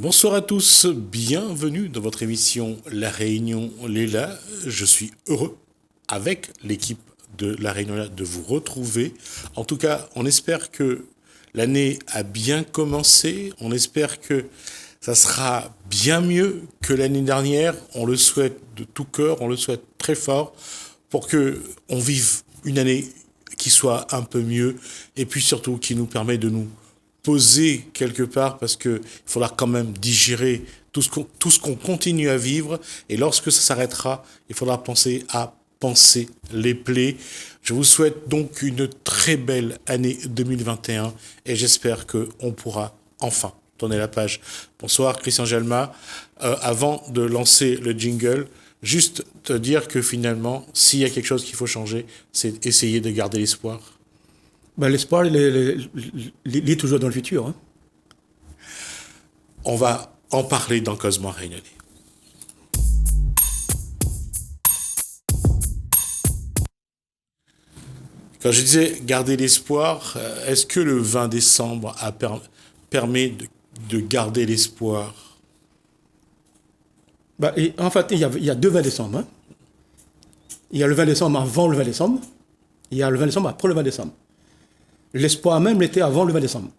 Bonsoir à tous, bienvenue dans votre émission La Réunion Léla. Je suis heureux avec l'équipe de La Réunion Léla de vous retrouver. En tout cas, on espère que l'année a bien commencé, on espère que ça sera bien mieux que l'année dernière. On le souhaite de tout cœur, on le souhaite très fort pour que on vive une année qui soit un peu mieux et puis surtout qui nous permet de nous poser quelque part parce que il faudra quand même digérer tout ce qu'on continue à vivre et lorsque ça s'arrêtera, il faudra penser à panser les plaies. Je vous souhaite donc une très belle année 2021 et j'espère que on pourra enfin tourner la page. Bonsoir Christian Gelma. Avant de lancer le jingle, juste te dire que finalement, s'il y a quelque chose qu'il faut changer, c'est essayer de garder l'espoir. Ben, l'espoir, il est toujours dans le futur. Hein. On va en parler dans Cosmo Réunionnais. Quand je disais garder l'espoir, est-ce que le 20 décembre permet de garder l'espoir? Ben, en fait, il y a deux 20 décembre. Hein. Il y a le 20 décembre avant le 20 décembre. Il y a le 20 décembre après le 20 décembre. L'espoir même l'était avant le 20 décembre.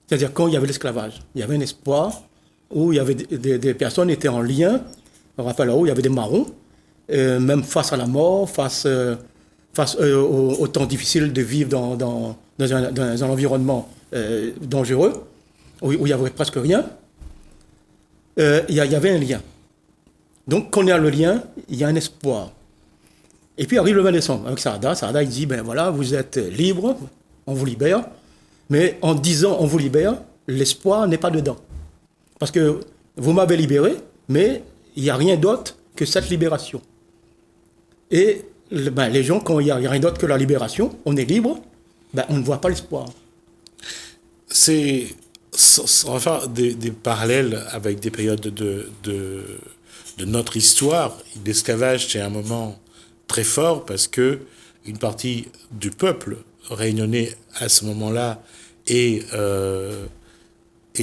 C'est-à-dire quand il y avait l'esclavage. Il y avait un espoir où il y avait des personnes qui étaient en lien. On rappelle là-haut, il y avait des marrons, même face à la mort, face au temps difficile de vivre dans un environnement dangereux, où il n'y avait presque rien. Il y avait un lien. Donc quand il y a le lien, il y a un espoir. Et puis arrive le 20 décembre avec Saada. Saada, il dit, ben voilà, vous êtes libre, on vous libère. Mais en disant on vous libère, l'espoir n'est pas dedans. Parce que vous m'avez libéré, mais il n'y a rien d'autre que cette libération. Et les gens, quand il n'y a rien d'autre que la libération, on est libre, on ne voit pas l'espoir. On va faire des parallèles avec des périodes de notre histoire. L'esclavage, c'est un moment très fort parce que une partie du peuple réunionnais à ce moment-là est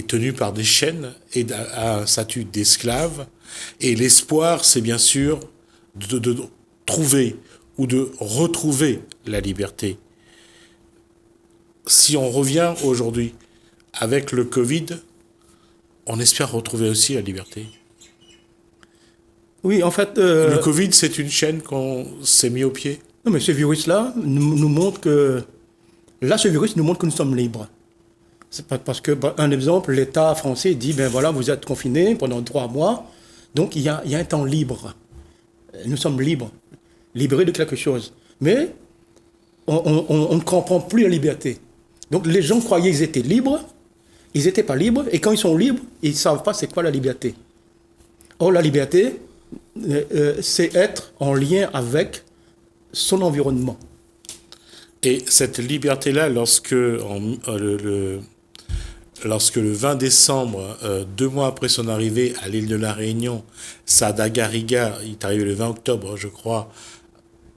tenue par des chaînes et a un statut d'esclave. Et l'espoir, c'est bien sûr de trouver ou de retrouver la liberté. Si on revient aujourd'hui avec le Covid, on espère retrouver aussi la liberté. Oui, en fait... Le Covid, c'est une chaîne qu'on s'est mis au pied. Non, mais ce virus-là nous montre que... Là, ce virus nous montre que nous sommes libres. C'est pas parce que, un exemple, l'État français dit, ben voilà, vous êtes confinés pendant 3 mois, donc il y a un temps libre. Nous sommes libres, libérés de quelque chose. Mais on ne comprend plus la liberté. Donc les gens croyaient qu'ils étaient libres, ils n'étaient pas libres, et quand ils sont libres, ils ne savent pas c'est quoi la liberté. Or, la liberté, c'est être en lien avec son environnement. Et cette liberté-là, lorsque le 20 décembre, 2 mois après son arrivée à l'île de la Réunion, Saada Garriga, il est arrivé le 20 octobre, je crois.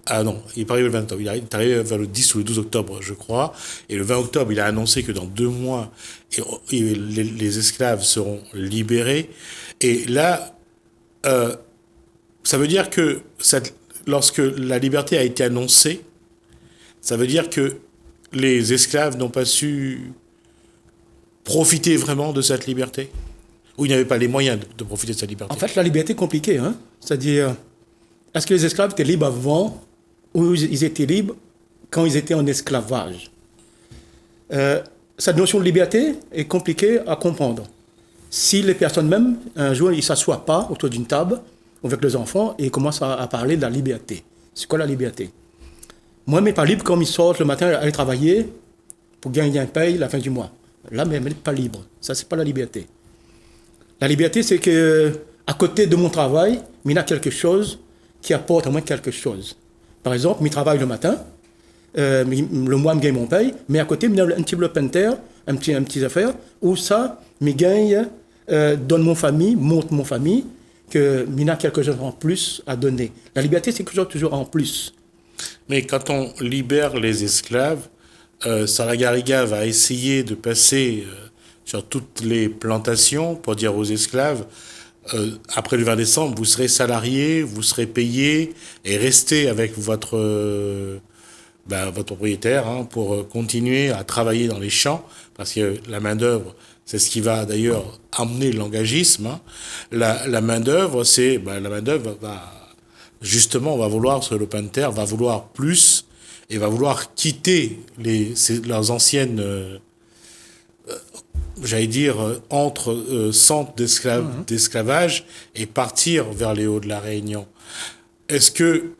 Ah non, il n'est pas arrivé le 20 octobre, il est arrivé vers le 10 ou le 12 octobre, je crois. Et le 20 octobre, il a annoncé que dans 2 mois, les esclaves seront libérés. Et là, ça veut dire que lorsque la liberté a été annoncée, ça veut dire que les esclaves n'ont pas su profiter vraiment de cette liberté? Ou ils n'avaient pas les moyens de profiter de cette liberté? En fait, la liberté est compliquée. Hein? C'est-à-dire, est-ce que les esclaves étaient libres avant ou ils étaient libres quand ils étaient en esclavage? Cette notion de liberté est compliquée à comprendre. Si les personnes même, un jour, ils ne s'assoient pas autour d'une table avec les enfants et commencent à parler de la liberté. C'est quoi la liberté? Moi, mais pas libre comme ils sortent le matin à aller travailler pour gagner un paye la fin du mois. Là, mais pas libre. Ça, c'est pas la liberté. La liberté, c'est que à côté de mon travail, il y a quelque chose qui apporte à moi quelque chose. Par exemple, je travaille le matin, le mois, je gagne mon paye, mais à côté, il y a un petit bloc-penter, un petit affaire, où ça, je gagne, donne mon famille, montre mon famille, que il y a quelque chose en plus à donner. La liberté, c'est quelque chose toujours en plus. Mais quand on libère les esclaves, Saada Garriga va essayer de passer sur toutes les plantations pour dire aux esclaves, après le 20 décembre, vous serez salarié, vous serez payé et restez avec votre propriétaire pour continuer à travailler dans les champs, parce que la main-d'œuvre, c'est ce qui va d'ailleurs amener l'engagisme. La main-d'œuvre, la main-d'œuvre justement, on va vouloir, sur le lopin de terre, va vouloir plus et va vouloir quitter leurs anciennes, j'allais dire, centres d'esclavage et partir vers les Hauts de la Réunion. Est-ce que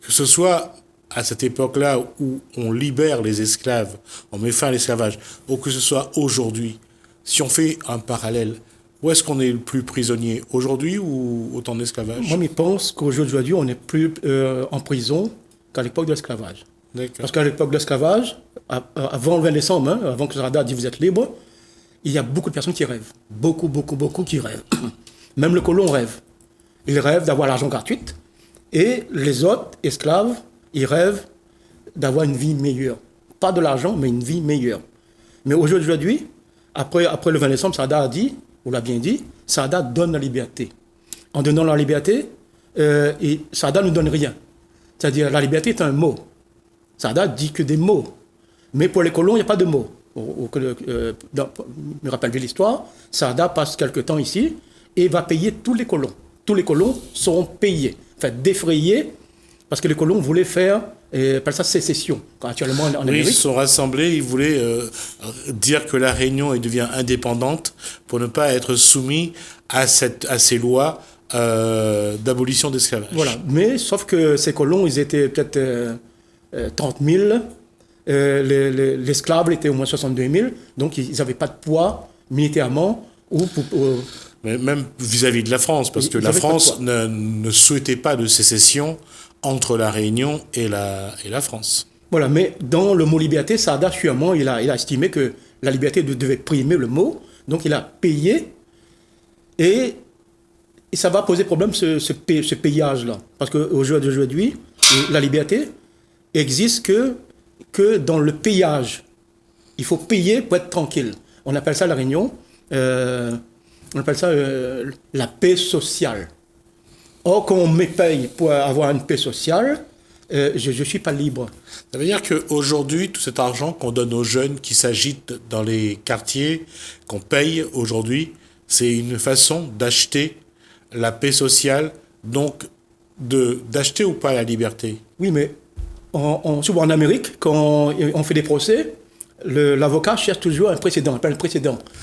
ce soit à cette époque-là où on libère les esclaves, on met fin à l'esclavage, ou que ce soit aujourd'hui, si on fait un parallèle, où est-ce qu'on est le plus prisonnier, aujourd'hui ou au temps de l'esclavage? Moi, je pense qu'aujourd'hui, on est plus en prison qu'à l'époque de l'esclavage. D'accord. Parce qu'à l'époque de l'esclavage, avant le 20 décembre, avant que Sarada dise vous êtes libre, il y a beaucoup de personnes qui rêvent. Beaucoup qui rêvent. Même le colon rêve. Il rêve d'avoir l'argent gratuit. Et les autres esclaves, ils rêvent d'avoir une vie meilleure. Pas de l'argent, mais une vie meilleure. Mais aujourd'hui, après le 20 décembre, Sarada a dit, on l'a bien dit, Sarada donne la liberté. En donnant la liberté, Sarada ne donne rien. C'est-à-dire, la liberté est un mot. Sarada dit que des mots. Mais pour les colons, il n'y a pas de mots. Je me rappelle bien l'histoire. Sarada passe quelque temps ici et va payer tous les colons. Tous les colons seront payés, enfin défrayés, parce que les colons voulaient faire, appelle ça sécession, actuellement en Amérique. Oui, ils se sont rassemblés, ils voulaient dire que la Réunion devient indépendante pour ne pas être soumis à ces lois d'abolition d'esclavage. Voilà, mais sauf que ces colons, ils étaient peut-être 30 000, l'esclave était au moins 62 000, donc ils n'avaient pas de poids militairement mais même vis-à-vis de la France, parce que la France ne souhaitait pas de sécession entre la Réunion et la France. Voilà, mais dans le mot liberté, Sarada, sûrement, il a estimé que la liberté devait primer le mot, donc il a payé, et ça va poser problème, ce payage-là. Parce qu'aujourd'hui, la liberté existe que dans le payage. Il faut payer pour être tranquille. On appelle ça à la Réunion, on appelle ça la paix sociale. Or, quand on me paye pour avoir une paix sociale, je ne suis pas libre. Ça veut dire qu'aujourd'hui, tout cet argent qu'on donne aux jeunes qui s'agitent dans les quartiers, qu'on paye aujourd'hui, c'est une façon d'acheter la paix sociale, donc d'acheter ou pas la liberté. Oui, mais souvent en Amérique, quand on fait des procès, l'avocat cherche toujours un précédent.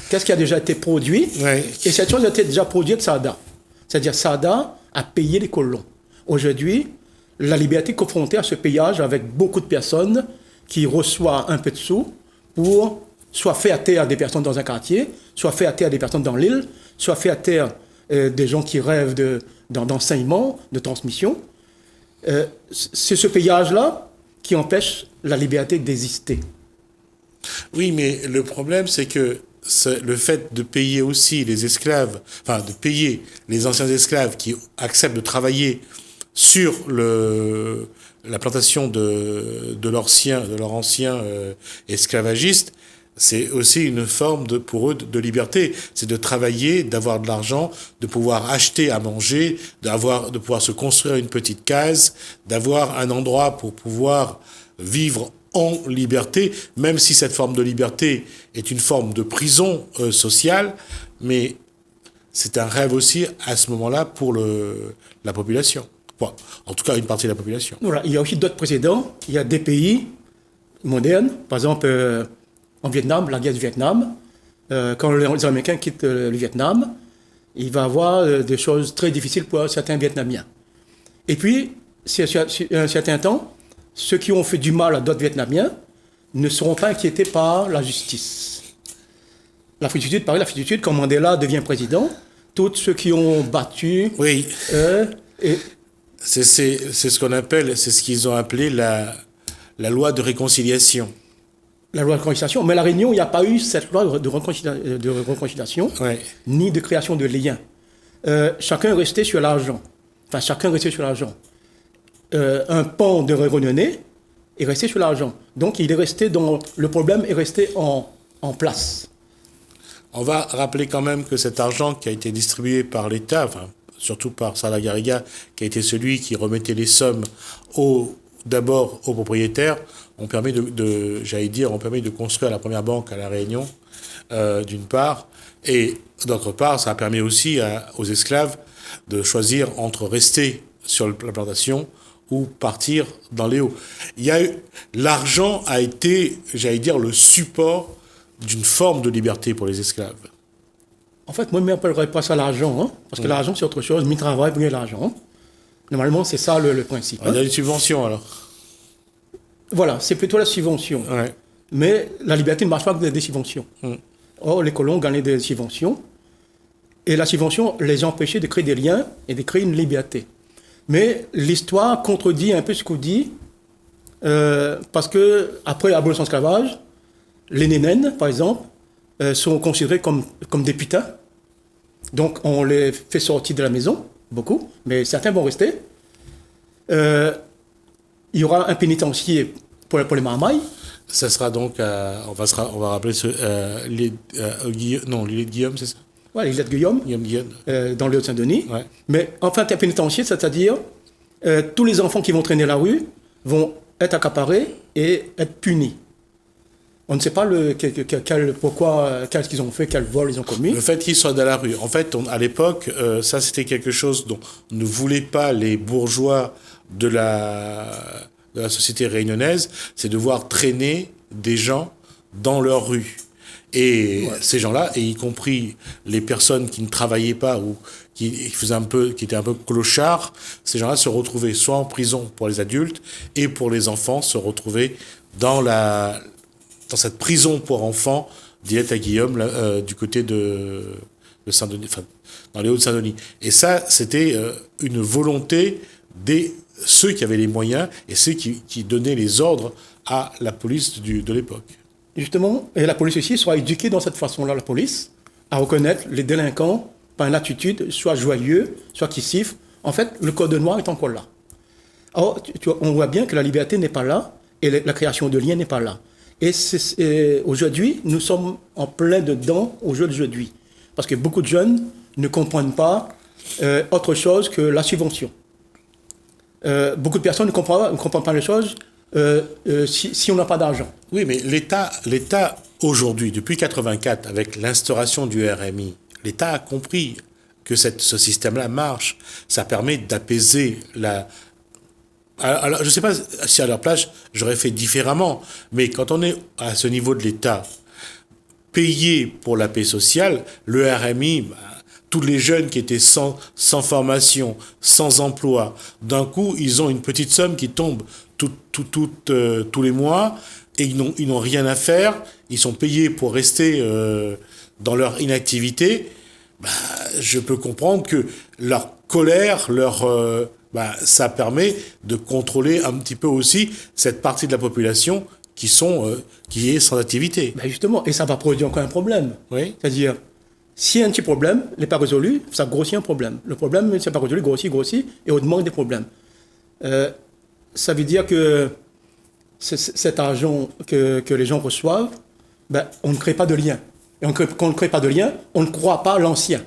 Qu'est-ce qui a déjà été produit? Ouais. Et cette chose a été déjà produite de Sarada. C'est-à-dire Sarada a payé les colons. Aujourd'hui, la liberté est confrontée à ce payage avec beaucoup de personnes qui reçoivent un peu de sous pour soit faire taire des personnes dans un quartier, soit faire taire des personnes dans l'île, soit faire taire des gens qui rêvent d'enseignement, de transmission. C'est ce payage-là qui empêche la liberté d'exister. Oui, mais le problème, c'est que le fait de payer aussi les esclaves, enfin de payer les anciens esclaves qui acceptent de travailler sur la plantation de leur ancien esclavagiste, c'est aussi une forme pour eux de liberté. C'est de travailler, d'avoir de l'argent, de pouvoir acheter à manger, de pouvoir se construire une petite case, d'avoir un endroit pour pouvoir vivre en liberté, même si cette forme de liberté est une forme de prison sociale, mais c'est un rêve aussi à ce moment-là pour la population. Bon, en tout cas, une partie de la population. Voilà, il y a aussi d'autres précédents. Il y a des pays modernes, par exemple en Vietnam, la guerre du Vietnam. Quand les Américains quittent le Vietnam, il va y avoir des choses très difficiles pour certains Vietnamiens. Et puis, sur un certain temps, ceux qui ont fait du mal à d'autres Vietnamiens ne seront pas inquiétés par la justice. L'Afrique du Sud, quand Mandela devient président, tous ceux qui ont battu... Oui. C'est ce qu'on appelle, c'est ce qu'ils ont appelé la loi de réconciliation. La loi de réconciliation. Mais à La Réunion, il n'y a pas eu cette loi de réconciliation, Ouais. ni de création de liens. Chacun est resté sur l'argent. Un pan de Réunionnais est resté sur l'argent. Donc, le problème est resté en place. On va rappeler quand même que cet argent qui a été distribué par l'État, enfin, surtout par Sala Garriga, qui a été celui qui remettait les sommes d'abord aux propriétaires, ont permis ont permis de construire la première banque à La Réunion, d'une part, et d'autre part, ça a permis aussi aux esclaves de choisir entre rester sur la plantation ou partir dans les hauts. L'argent a été, le support d'une forme de liberté pour les esclaves. En fait, moi, je n'appellerais pas ça l'argent, hein, parce que l'argent, c'est autre chose. Mi travail pour gagner l'argent. Normalement, c'est ça le principe. Il y a des subventions, alors. Voilà, c'est plutôt la subvention. Ouais. Mais la liberté ne marche pas avec des subventions. Or, les colons gagnaient des subventions. Et la subvention les empêchait de créer des liens et de créer une liberté. Mais l'histoire contredit un peu ce qu'on dit, parce que après l'abolition de l'esclavage, les nénènes, par exemple, sont considérés comme des putains. Donc, on les fait sortir de la maison, beaucoup, mais certains vont rester. Il y aura un pénitencier pour les marmailles. Ça sera donc, on va rappeler l'île de Guillaume, c'est ça? Ouais, l'île de Guillaume, dans le Haut-Saint-Denis. Ouais. Mais enfin, un pénitencier, c'est-à-dire tous les enfants qui vont traîner la rue vont être accaparés et être punis. On ne sait pas pourquoi, qu'est-ce qu'ils ont fait, quel vol ils ont commis. Le fait qu'ils soient dans la rue. En fait, à l'époque, ça c'était quelque chose dont ne voulaient pas les bourgeois de la société réunionnaise, c'est de voir traîner des gens dans leur rue. Et ces gens-là, et y compris les personnes qui ne travaillaient pas ou qui étaient un peu clochards, ces gens-là se retrouvaient soit en prison pour les adultes et pour les enfants se retrouvaient dans cette prison pour enfants d'Îlette à Guillaume, du côté de Saint-Denis, enfin, dans les Hauts-de-Saint-Denis. Et ça, c'était une volonté ceux qui avaient les moyens et ceux qui donnaient les ordres à la police de l'époque. Justement, et la police aussi sera éduquée dans cette façon-là, la police, à reconnaître les délinquants par une attitude soit joyeux, soit qui siffle. En fait, le code noir est encore là. Alors, on voit bien que la liberté n'est pas là et la création de liens n'est pas là. Et aujourd'hui, nous sommes en plein dedans au jour d'aujourd'hui. Parce que beaucoup de jeunes ne comprennent pas autre chose que la subvention. Beaucoup de personnes ne comprennent pas les choses si on n'a pas d'argent. Oui, mais l'État aujourd'hui, depuis 1984, avec l'instauration du RMI, l'État a compris que ce système-là marche. Ça permet d'apaiser la... Alors, je ne sais pas si à leur place, j'aurais fait différemment, mais quand on est à ce niveau de l'État, payé pour la paix sociale, le RMI... tous les jeunes qui étaient sans formation, sans emploi, d'un coup, ils ont une petite somme qui tombe tous les mois et ils n'ont rien à faire. Ils sont payés pour rester dans leur inactivité. Je peux comprendre que leur colère, ça permet de contrôler un petit peu aussi cette partie de la population qui est sans activité. Justement, et ça va produire encore un problème. Oui. C'est-à-dire, s'il y a un petit problème, n'est pas résolu, ça grossit un problème. Le problème, c'est pas résolu, grossit, et augmente des problèmes. Ça veut dire que cet argent que les gens reçoivent, on ne crée pas de lien. Et quand on ne crée pas de lien, on ne croit pas l'ancien.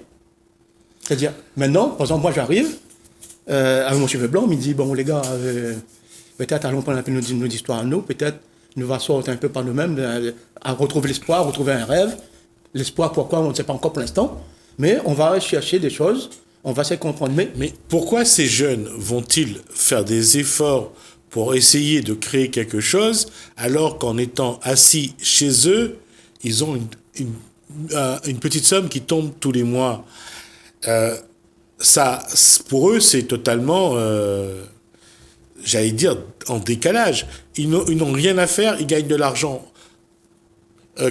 C'est-à-dire, maintenant, par exemple, moi j'arrive, avec mon cheveu blanc, il me dit, bon les gars, peut-être allons prendre un peu nos histoires à nous, peut-être nous va sortir un peu par nous-mêmes, à retrouver l'espoir, retrouver un rêve. L'espoir, pourquoi, on ne sait pas encore pour l'instant. Mais on va chercher des choses, on va essayer de comprendre. Mais pourquoi ces jeunes vont-ils faire des efforts pour essayer de créer quelque chose, alors qu'en étant assis chez eux, ils ont une petite somme qui tombe tous les mois? Ça, pour eux, c'est totalement, en décalage. Ils n'ont rien à faire, ils gagnent de l'argent.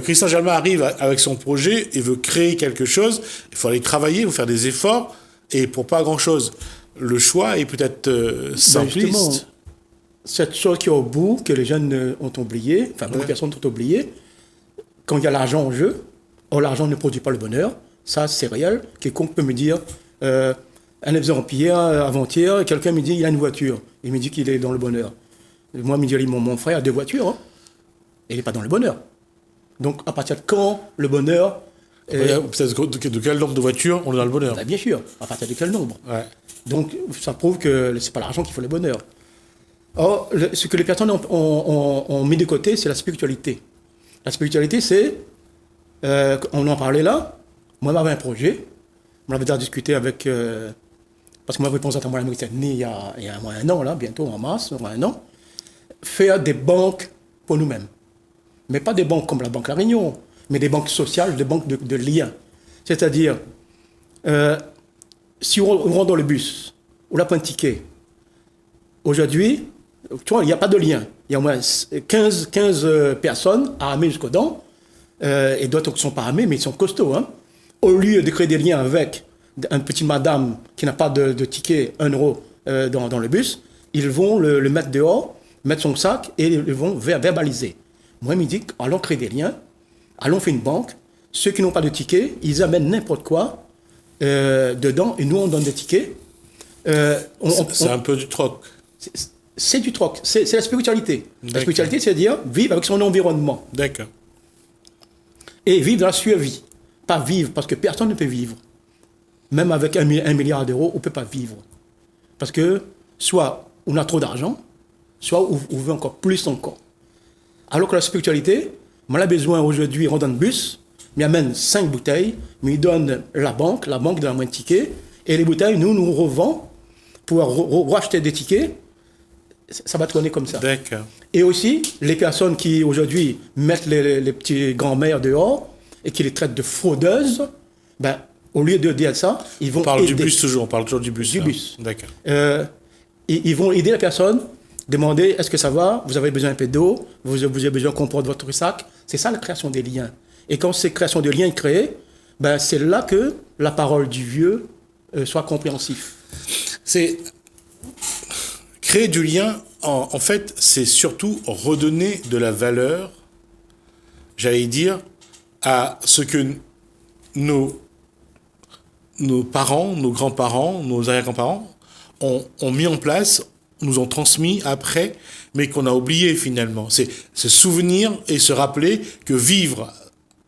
Christian Jalma arrive avec son projet et veut créer quelque chose. Il faut aller travailler, il faut faire des efforts, et pour pas grand-chose. Le choix est peut-être simpliste. Cette chose qui est au bout, que les jeunes ont oublié, enfin beaucoup de personnes ont oublié, quand il y a l'argent en jeu, l'argent ne produit pas le bonheur, ça c'est réel. Quiconque peut me dire, un exemple hier, avant-hier, quelqu'un me dit il a une voiture, il me dit qu'il est dans le bonheur. Moi, me dit mon frère a 2 voitures, et il n'est pas dans le bonheur. Donc, à partir de quand le bonheur De quel nombre de voitures on est dans le bonheur? Bien sûr, à partir de quel nombre? Ouais. Donc, ça prouve que c'est pas l'argent qui fait le bonheur. Or, ce que les personnes ont mis de côté, c'est la spiritualité. La spiritualité, c'est, on en parlait là, moi j'avais un projet, on avait déjà discuté avec, parce que moi, représentant moyen américain, né il y a moins un an, là, bientôt en mars, moins un an, faire des banques pour nous-mêmes. Mais pas des banques comme la Banque La Réunion, mais des banques sociales, des banques de liens. C'est-à-dire, si on rentre dans le bus, on n'a pas un ticket, aujourd'hui, tu vois, il n'y a pas de lien. Il y a au moins 15 personnes armées jusqu'aux dents, et d'autres qui ne sont pas armés, mais ils sont costauds. Hein. Au lieu de créer des liens avec une petite madame qui n'a pas de ticket, 1 euro dans le bus, ils vont le mettre dehors, mettre son sac, et ils vont verbaliser. Moi, il me dit, allons créer des liens, allons faire une banque. Ceux qui n'ont pas de ticket, ils amènent n'importe quoi dedans, et nous, on donne des tickets. C'est un peu du troc. C'est du troc, c'est la spiritualité. La spiritualité, c'est dire vivre avec son environnement. D'accord. Et vivre dans la survie. Pas vivre, parce que personne ne peut vivre. Même avec 1 milliard d'euros, on ne peut pas vivre. Parce que soit on a trop d'argent, soit on veut encore plus encore. Alors que la spiritualité, moi, j'ai besoin aujourd'hui, il rentre dans le bus, il amène 5 bouteilles, mais il donne la banque donne moins de tickets, et les bouteilles, nous revendons pour racheter des tickets. Ça va tourner comme ça. D'accord. Et aussi, les personnes qui aujourd'hui mettent les petits grands-mères dehors et qui les traitent de fraudeuses, ben, au lieu de dire ça, ils vont On parle aider. du bus toujours, on parle toujours du bus. Du là. bus. D'accord. Ils vont aider la personne, demander est-ce que ça va, vous avez besoin d'un peu d'eau, vous avez besoin qu'on porte votre sac. C'est ça la création des liens. Et quand cette création de liens est créée, ben, c'est là que la parole du vieux soit compréhensif. C'est créer du lien, en fait, c'est surtout redonner de la valeur, j'allais dire, à ce que nos parents, nos grands-parents, nos arrière-grands-parents ont mis en place, nous ont transmis après, mais qu'on a oublié finalement. C'est se souvenir et se rappeler que vivre,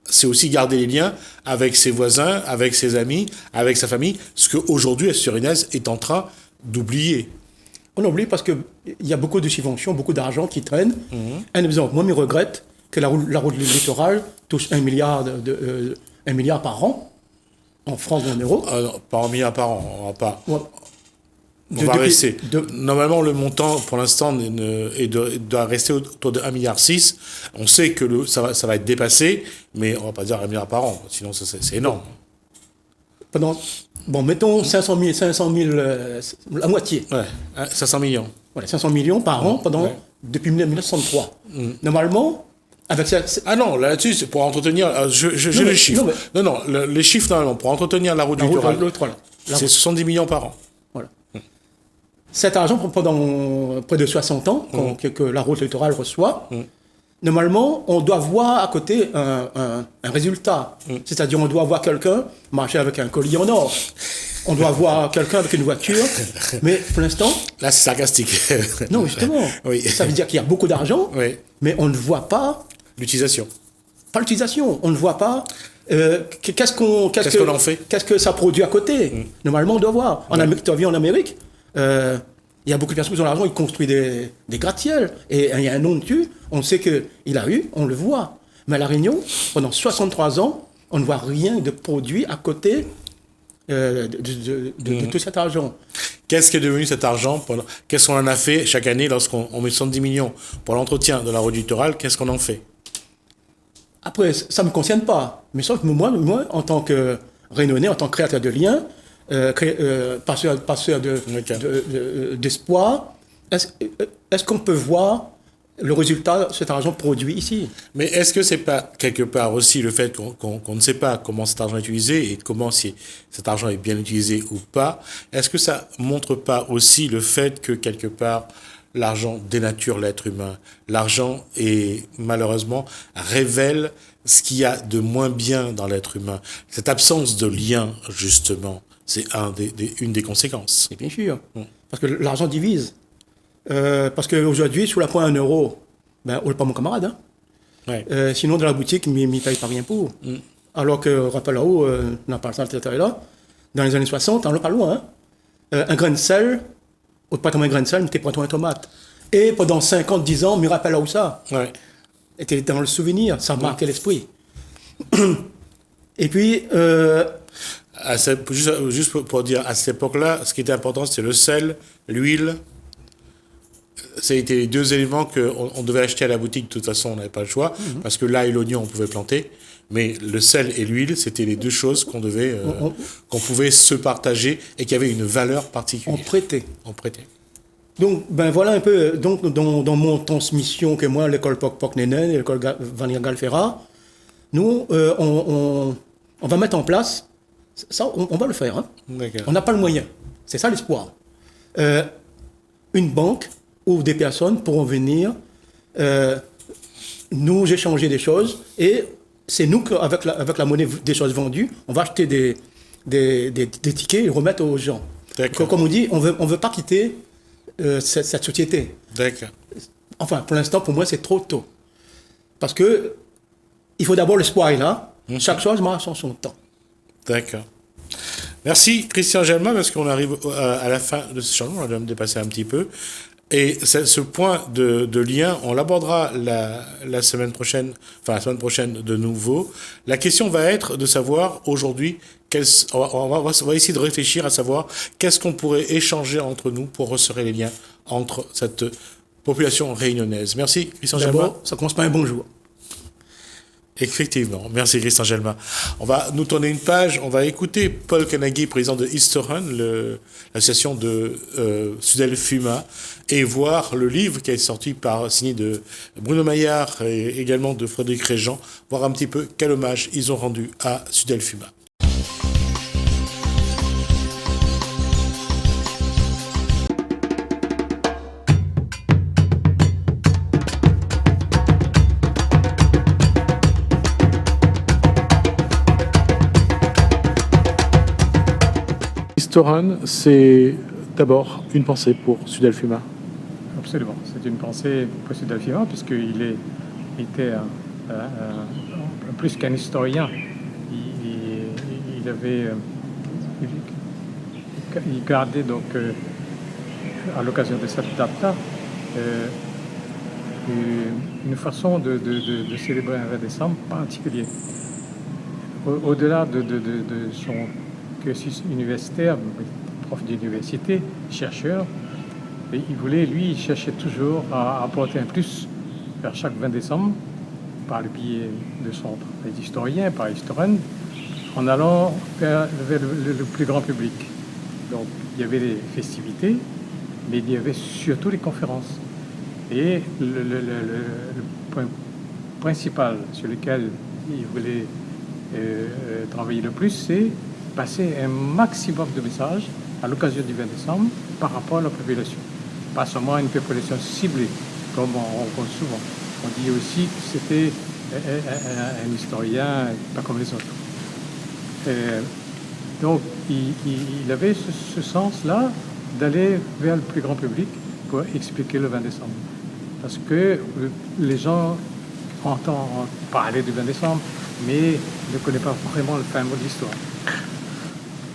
c'est aussi garder les liens avec ses voisins, avec ses amis, avec sa famille, ce qu'aujourd'hui, la Suriname est en train d'oublier. On oublie parce qu'il y a beaucoup de subventions, beaucoup d'argent qui traîne. Un exemple, moi, je regrette que la route littorale touche 1 milliard, 1 milliard par an, en francs ou en euros. Pas 1 milliard par an, on va pas. Ouais. On va rester. Normalement, le montant, pour l'instant, doit rester autour de 1,6 milliard. On sait que ça va être dépassé, mais on va pas dire 1 milliard par an, sinon c'est énorme. Bon, mettons 500 000, la moitié. Ouais, 500 millions. Voilà, 500 millions par an depuis 1963. Normalement, avec ça... Ah non, là-dessus, c'est pour entretenir... J'ai les chiffres. Non, les chiffres, normalement, pour entretenir la route littorale, c'est 70 millions par an. Voilà. Cet argent, pendant près de 60 ans, que la route littorale reçoit, normalement, on doit voir à côté un résultat. C'est-à-dire, on doit voir quelqu'un marcher avec un collier en or. On doit voir quelqu'un avec une voiture. Mais pour l'instant... Là, c'est sarcastique. Non, justement. Oui. Ça veut dire qu'il y a beaucoup d'argent, mais on ne voit pas... L'utilisation. Pas l'utilisation. On ne voit pas... qu'est-ce qu'on en fait? Qu'est-ce que ça produit à côté? Normalement, on doit voir. En Amérique, tu as vu en Amérique, il y a beaucoup de personnes qui ont l'argent, ils construisent des gratte-ciels. Et il y a un nom dessus, on sait qu'il a eu, on le voit. Mais à La Réunion, pendant 63 ans, on ne voit rien de produit à côté de tout cet argent. Qu'est-ce qui est devenu cet argent? Qu'est-ce qu'on en a fait chaque année lorsqu'on met 110 millions pour l'entretien de la route littorale? Qu'est-ce qu'on en fait? Après, ça ne me concerne pas. Mais sauf que moi, en tant que Réunionnais, en tant que créateur de liens, passeur d'espoir, est-ce qu'on peut voir le résultat de cet argent produit ici? Mais est-ce que c'est pas quelque part aussi le fait qu'on ne sait pas comment cet argent est utilisé et comment si cet argent est bien utilisé ou pas? Est-ce que ça montre pas aussi le fait que quelque part l'argent dénature l'être humain? L'argent malheureusement révèle ce qu'il y a de moins bien dans l'être humain. Cette absence de lien, justement, c'est une des conséquences. Et bien sûr, parce que l'argent divise. Parce qu'aujourd'hui, sous la pointe 1 euro, ben, on n'est pas mon camarade. Hein. Sinon, dans la boutique, il ne paye pas rien pour. Alors que Rapalaou, on n'a pas ça là, dans les années 60, on n'est pas loin. Hein? Un grain de sel, ou pas un grain de sel, mais t'es pas une tomate. Et pendant 50, 10 ans, me rappelle où ça. Ouais. Était dans le souvenir, ça marquait l'esprit. Et puis, Juste pour dire, à cette époque-là, ce qui était important, c'était le sel, l'huile. Ça a été les deux éléments qu'on devait acheter à la boutique. De toute façon, on n'avait pas le choix. Parce que l'ail et l'oignon, on pouvait planter. Mais le sel et l'huile, c'était les deux choses qu'on pouvait se partager et qui avaient une valeur particulière. On prêtait. Donc, ben voilà un peu, donc, dans mon transmission que moi, l'école Poc Nénen et l'école Vanier Galfera, nous, on va mettre en place, ça, on va le faire. Hein. On n'a pas le moyen. C'est ça l'espoir. Une banque où des personnes pourront venir nous échanger des choses et c'est nous qu'avec la monnaie des choses vendues, on va acheter des tickets et remettre aux gens. Comme on dit, on veut pas quitter cette société. D'accord. Enfin, pour l'instant, pour moi, c'est trop tôt. Parce que il faut d'abord l'espoir est là. Chaque chose marche en son temps. D'accord. Merci Christian Gelma, parce qu'on arrive à la fin de ce changement, on va même dépasser un petit peu. Et ce point de lien, on l'abordera la semaine prochaine, de nouveau. La question va être de savoir aujourd'hui, on va essayer de réfléchir à savoir qu'est-ce qu'on pourrait échanger entre nous pour resserrer les liens entre cette population réunionnaise. Merci Christian Gelma. D'abord, ça commence par un bonjour. Effectivement, merci Christian Gelma. On va nous tourner une page, on va écouter Paul Kanagi, président de Historun, l'association de Sudelfuma, et voir le livre qui est sorti signé de Bruno Maillard et également de Frédéric Régent, voir un petit peu quel hommage ils ont rendu à Sudelfuma. Historun, c'est d'abord une pensée pour Sudelfuma. Absolument, c'est une pensée pour Sudelfuma, puisqu'il était plus qu'un historien. Il gardait donc, à l'occasion de cette date-là, une façon de célébrer un 20 décembre particulier. Au-delà de son cursus universitaire, prof d'université, chercheur, et il cherchait toujours à apporter un plus vers chaque 20 décembre par le biais de son travail d'historien, par Historien, en allant vers le plus grand public. Donc il y avait les festivités, mais il y avait surtout les conférences. Et le point principal sur lequel il voulait travailler le plus, c'est passer un maximum de messages à l'occasion du 20 décembre par rapport à la population. Pas seulement une population ciblée, comme on rencontre souvent. On dit aussi que c'était un historien pas comme les autres. Donc, il avait ce sens-là d'aller vers le plus grand public pour expliquer le 20 décembre. Parce que les gens entendent parler du 20 décembre, mais ne connaissent pas vraiment le fin mot de l'histoire.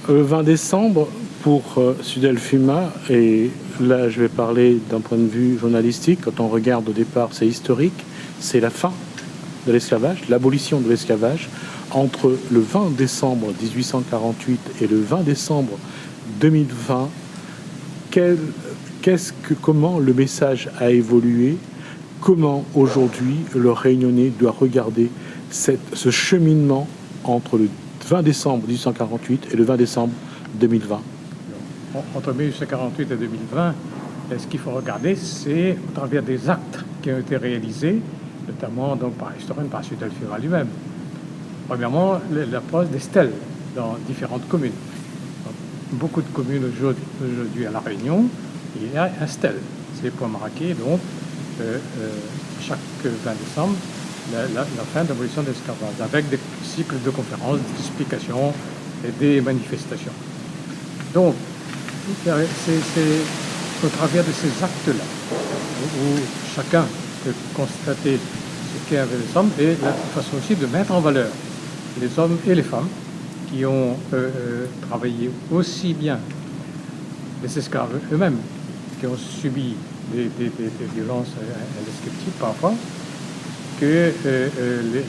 Le 20 décembre, pour Sudelfuma, et là je vais parler d'un point de vue journalistique, quand on regarde au départ, c'est historique, c'est la fin de l'esclavage, l'abolition de l'esclavage, entre le 20 décembre 1848 et le 20 décembre 2020. Comment le message a évolué, comment aujourd'hui le Réunionnais doit regarder ce cheminement entre le 20 décembre 1848 et le 20 décembre 2020. Entre 1848 et 2020, ce qu'il faut regarder, c'est au travers des actes qui ont été réalisés, notamment donc, par Historien, par Sudelfuma lui-même. Premièrement, la pose des stèles dans différentes communes. Donc, beaucoup de communes aujourd'hui à La Réunion, il y a un stèle. C'est les points marqués, donc, chaque 20 décembre, la fin de l'abolition de l'esclavage, avec des cycles de conférences, d'explications et des manifestations. Donc, c'est au travers de ces actes-là où chacun peut constater ce qu'est un 20 décembre et la façon aussi de mettre en valeur les hommes et les femmes qui ont travaillé aussi bien les esclaves eux-mêmes, qui ont subi des violences indescriptibles parfois, que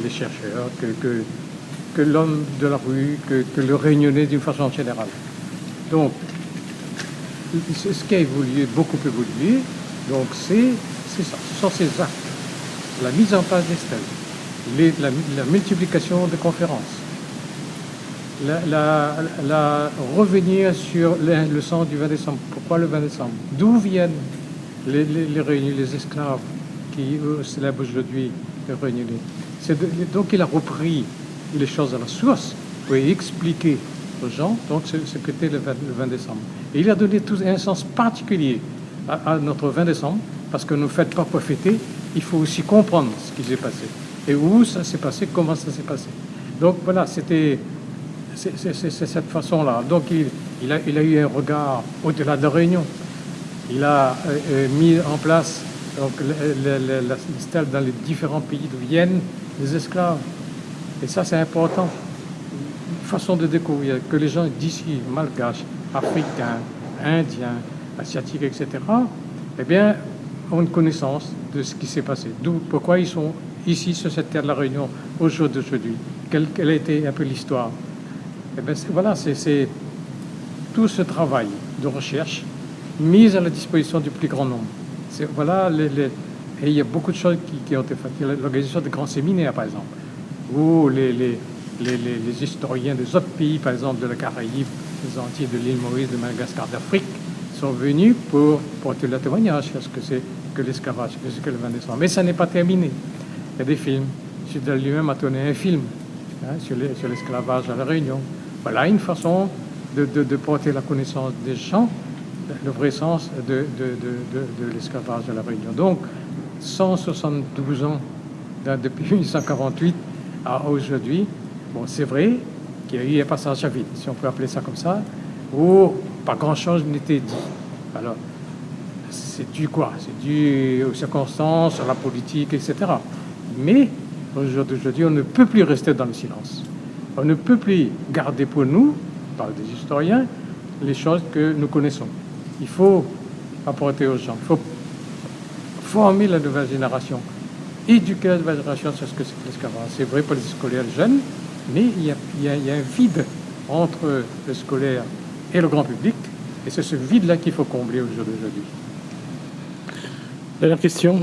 les chercheurs, que l'homme de la rue, que le réunionnais d'une façon générale. Donc, ce qui a évolué, beaucoup évolué, donc c'est ça, ce sont ces actes, la mise en place des stèles, la multiplication de conférences, revenir sur le sens du 20 décembre. Pourquoi le 20 décembre? D'où viennent les réunis, les esclaves qui célèbrent aujourd'hui les réunionnais? Donc il a repris les choses à la source pour expliquer aux gens donc ce qu'était le 20 décembre. Et il a donné tout un sens particulier à notre 20 décembre, parce que ne faites pas pour fêter, il faut aussi comprendre ce qui s'est passé. Et où ça s'est passé, comment ça s'est passé. Donc voilà, c'est cette façon-là. Donc il a eu un regard au-delà de la Réunion. Il a mis en place donc, la stèle dans les différents pays d'où viennent les esclaves. Et ça, c'est important. Une façon de découvrir que les gens d'ici, malgaches, africains, indiens, asiatiques, etc., eh bien, ont une connaissance de ce qui s'est passé. D'où, pourquoi ils sont ici, sur cette terre de la Réunion, au jour d'aujourd'hui. Quelle a été un peu l'histoire. Eh bien, voilà, c'est tout ce travail de recherche mis à la disposition du plus grand nombre. Voilà, et il y a beaucoup de choses qui ont été faites. Il y a l'organisation de grands séminaires, par exemple, où les historiens des autres pays, par exemple de la Caraïbe, des Antilles, de l'île Maurice, de Madagascar, d'Afrique, sont venus pour porter le témoignage sur ce que c'est que l'esclavage, ce que le 20 décembre. Mais ça n'est pas terminé. Il y a des films. Chidel lui-même a tourné un film sur l'esclavage à La Réunion. Voilà une façon de porter la connaissance des gens, le vrai sens de l'esclavage à La Réunion. Donc, 172 ans depuis 1848 à aujourd'hui, bon, c'est vrai qu'il y a eu un passage à vide, si on peut appeler ça comme ça, où pas grand-chose n'était dit. Alors, c'est dû quoi? C'est dû aux circonstances, à la politique, etc. Mais aujourd'hui, on ne peut plus rester dans le silence. On ne peut plus garder pour nous, par des historiens, les choses que nous connaissons. Il faut apporter aux gens, il faut former la nouvelle génération, éduquer la nouvelle génération sur ce que c'est que l'esclavage. C'est vrai pour les scolaires jeunes, mais il y a un vide entre le scolaire et le grand public, et c'est ce vide-là qu'il faut combler au jour d'aujourd'hui. Dernière question,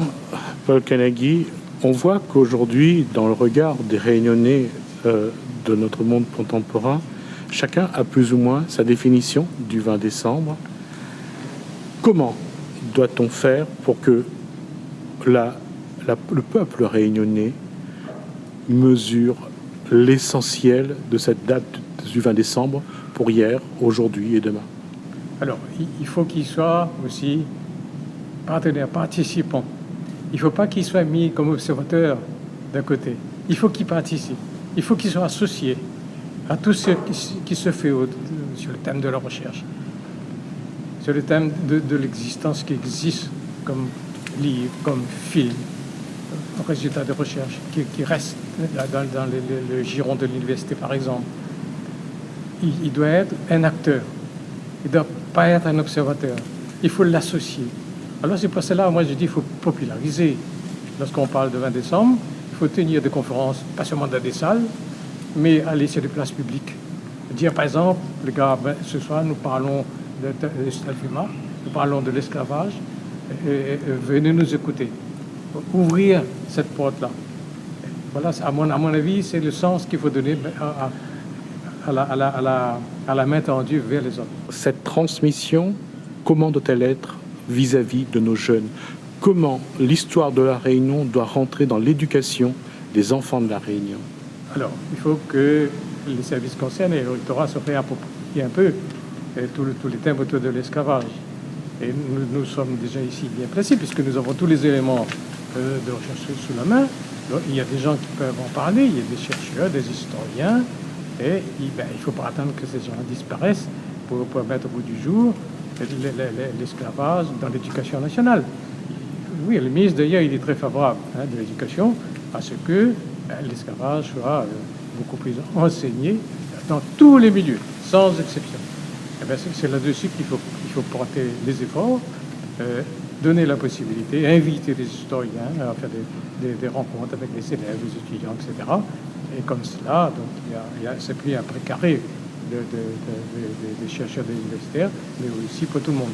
Paul Kanagi. On voit qu'aujourd'hui, dans le regard des Réunionnais de notre monde contemporain, chacun a plus ou moins sa définition du 20 décembre. Comment doit-on faire pour que le peuple réunionnais mesure l'essentiel de cette date du 20 décembre pour hier, aujourd'hui et demain? Alors, il faut qu'il soit aussi partenaire, participant. Il ne faut pas qu'il soit mis comme observateur d'un côté. Il faut qu'il participe. Il faut qu'il soit associé à tout ce qui se fait sur le thème de la recherche, sur le thème de l'existence qui existe comme livre, comme film, résultat de recherche, qui reste dans le giron de l'université, par exemple. Il doit être un acteur. Il ne doit pas être un observateur. Il faut l'associer. Alors c'est pour cela, moi je dis, il faut populariser. Lorsqu'on parle de 20 décembre, il faut tenir des conférences, pas seulement dans des salles, mais aller sur des places publiques. Dire par exemple, les gars, ce soir nous parlons de l'Estalfuma, nous parlons de l'esclavage, venez nous écouter. Ouvrir cette porte-là. Voilà, à mon avis, c'est le sens qu'il faut donner à la main tendue vers les autres. Cette transmission, comment doit-elle être vis-à-vis de nos jeunes? Comment l'histoire de la Réunion doit rentrer dans l'éducation des enfants de la Réunion? Alors, il faut que les services concernés et le rectorat se réapproprient un peu tous les thèmes autour de l'esclavage. Et nous sommes déjà ici bien placés, puisque nous avons tous les éléments de recherche sous la main. Donc, il y a des gens qui peuvent en parler, il y a des chercheurs, des historiens, et il ne faut pas attendre que ces gens disparaissent pour mettre au bout du jour l'esclavage dans l'éducation nationale. Oui, le ministre d'ailleurs, il est très favorable de l'éducation à ce que l'esclavage soit beaucoup plus enseigné dans tous les milieux, sans exception. Eh bien, c'est là-dessus qu'il faut porter les efforts, donner la possibilité, inviter les historiens à faire des rencontres avec les élèves, les étudiants, etc. Et comme cela, donc, c'est plus un précaré des chercheurs des universitaires, mais aussi pour tout le monde.